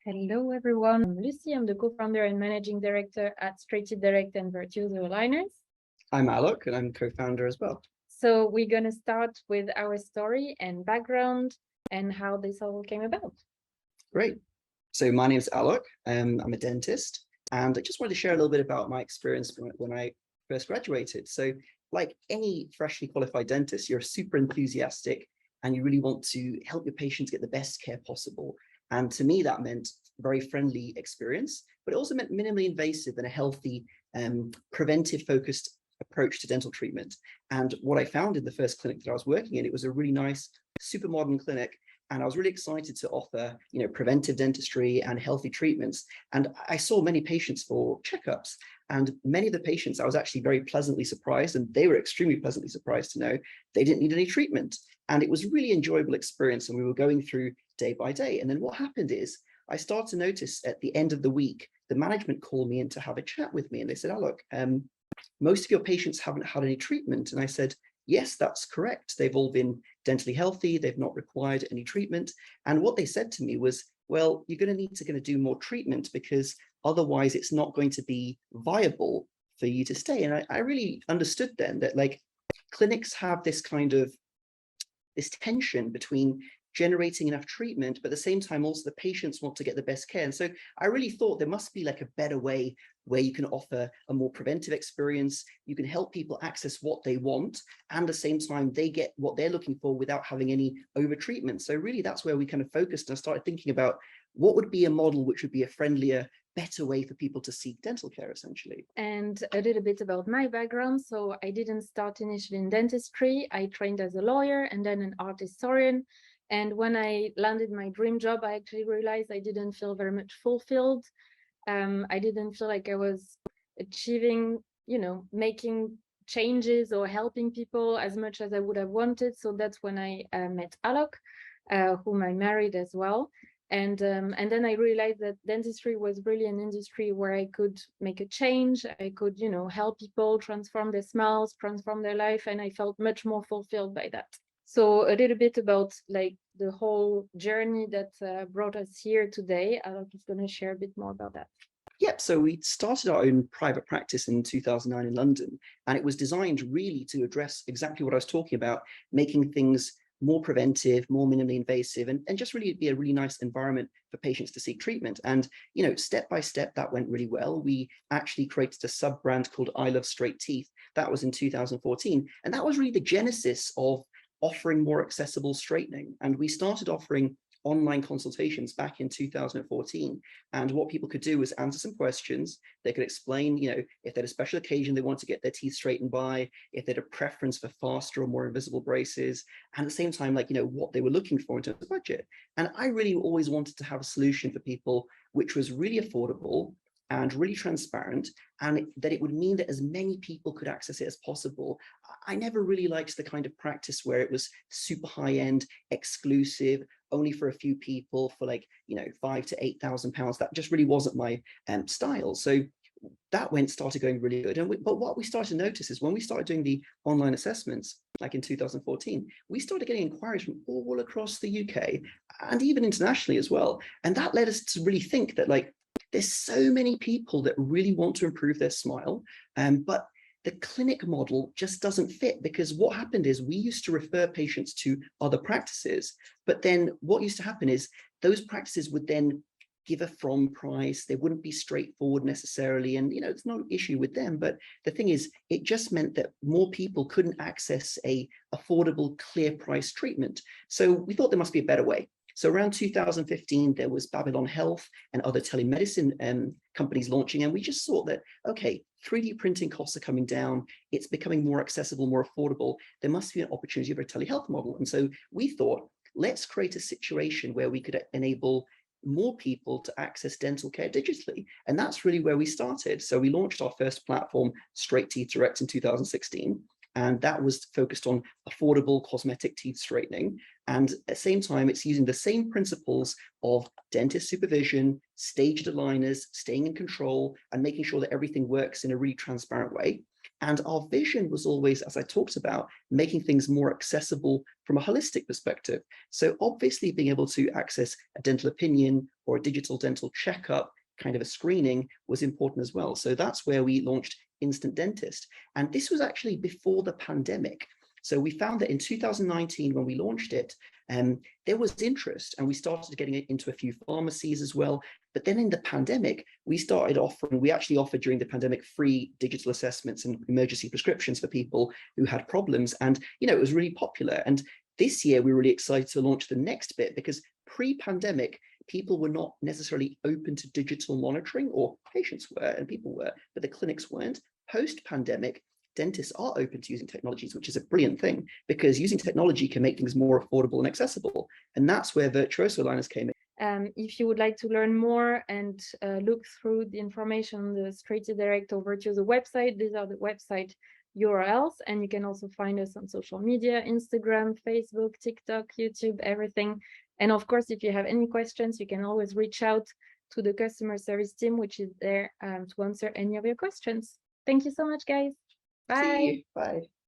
Hello, everyone. I'm Lucie. I'm the co-founder and managing director at Straight Teeth Direct and Virtuoso Aligners. I'm Aalok, and I'm co-founder as well. So we're going to start with our story and background and how this all came about. Great. So my name is Aalok. I'm a dentist, and I just wanted to share a little bit about my experience when I first graduated. So like any freshly qualified dentist, you're super enthusiastic and you really want to help your patients get the best care possible. And to me, that meant very friendly experience, but it also meant minimally invasive and a healthy, preventive focused approach to dental treatment. And what I found in the first clinic that I was working in, it was a really nice, super modern clinic. And I was really excited to offer, preventive dentistry and healthy treatments. And I saw many patients for checkups. And many of the patients, I was actually very pleasantly surprised, and they were extremely pleasantly surprised to know they didn't need any treatment. And it was a really enjoyable experience. And we were going through day by day. And then what happened is I started to notice at the end of the week, the management called me in to have a chat with me. And they said, "Oh, look, most of your patients haven't had any treatment." And I said, "Yes, that's correct. They've all been dentally healthy. They've not required any treatment." And what they said to me was, "Well, you're going to need to do more treatment because otherwise it's not going to be viable for you to stay." And I really understood then that like clinics have this tension between generating enough treatment, but at the same time, also the patients want to get the best care. And so I really thought there must be like a better way where you can offer a more preventive experience. You can help people access what they want, and at the same time, they get what they're looking for without having any over treatment. So really, that's where we kind of focused and I started thinking about what would be a model which would be a friendlier, better way for people to seek dental care, essentially. And a little bit about my background. So I didn't start initially in dentistry. I trained as a lawyer and then an art historian. And when I landed my dream job, I actually realized I didn't feel very much fulfilled. I didn't feel like I was achieving, making changes or helping people as much as I would have wanted. So that's when I met Aalok, whom I married as well. And then I realized that dentistry was really an industry where I could make a change. I could, help people transform their smiles, transform their life. And I felt much more fulfilled by that. So a little bit about like the whole journey that brought us here today. I'm just going to share a bit more about that. Yep, so we started our own private practice in 2009 in London, and it was designed really to address exactly what I was talking about, making things more preventive, more minimally invasive, and just really be a really nice environment for patients to seek treatment. And, step by step, that went really well. We actually created a sub-brand called I Love Straight Teeth. That was in 2014. And that was really the genesis of offering more accessible straightening. And we started offering online consultations back in 2014. And what people could do was answer some questions. They could explain, if they had a special occasion they want to get their teeth straightened by, if they had a preference for faster or more invisible braces, and at the same time, what they were looking for in terms of budget. And I really always wanted to have a solution for people which was really affordable and really transparent, and that it would mean that as many people could access it as possible. I never really liked the kind of practice where it was super high-end, exclusive, only for a few people for £5,000 to £8,000. That just really wasn't my style. So that started going really good. But what we started to notice is when we started doing the online assessments, like in 2014, we started getting inquiries from all across the UK and even internationally as well. And that led us to really think that there's so many people that really want to improve their smile, but the clinic model just doesn't fit, because what happened is we used to refer patients to other practices, but then what used to happen is those practices would then give a from price. They wouldn't be straightforward necessarily. And, it's not an issue with them. But the thing is, it just meant that more people couldn't access a affordable, clear price treatment. So we thought there must be a better way. So around 2015, there was Babylon Health and other telemedicine companies launching. And we just thought that, okay, 3D printing costs are coming down. It's becoming more accessible, more affordable. There must be an opportunity for a telehealth model. And so we thought, let's create a situation where we could enable more people to access dental care digitally. And that's really where we started. So we launched our first platform, Straight Teeth Direct, in 2016. And that was focused on affordable cosmetic teeth straightening. And at the same time, it's using the same principles of dentist supervision, staged aligners, staying in control, and making sure that everything works in a really transparent way. And our vision was always, as I talked about, making things more accessible from a holistic perspective. So obviously being able to access a dental opinion or a digital dental checkup, kind of a screening, was important as well. So that's where we launched Instant Dentist. And this was actually before the pandemic. So we found that in 2019, when we launched it, there was interest, and we started getting it into a few pharmacies as well. But then in the pandemic, we actually offered during the pandemic free digital assessments and emergency prescriptions for people who had problems. And, it was really popular. And this year, we were really excited to launch the next bit, because pre-pandemic, people were not necessarily open to digital monitoring, or patients were and people were, but the clinics weren't. Post-pandemic, dentists are open to using technologies, which is a brilliant thing, because using technology can make things more affordable and accessible. And that's where Virtuoso aligners came in. If you would like to learn more and look through the information on the Straight Direct or Virtuoso website, these are the website URLs, and you can also find us on social media, Instagram, Facebook, TikTok, YouTube, everything. And of course, if you have any questions, you can always reach out to the customer service team, which is there to answer any of your questions. Thank you so much, guys. Bye. See you. Bye.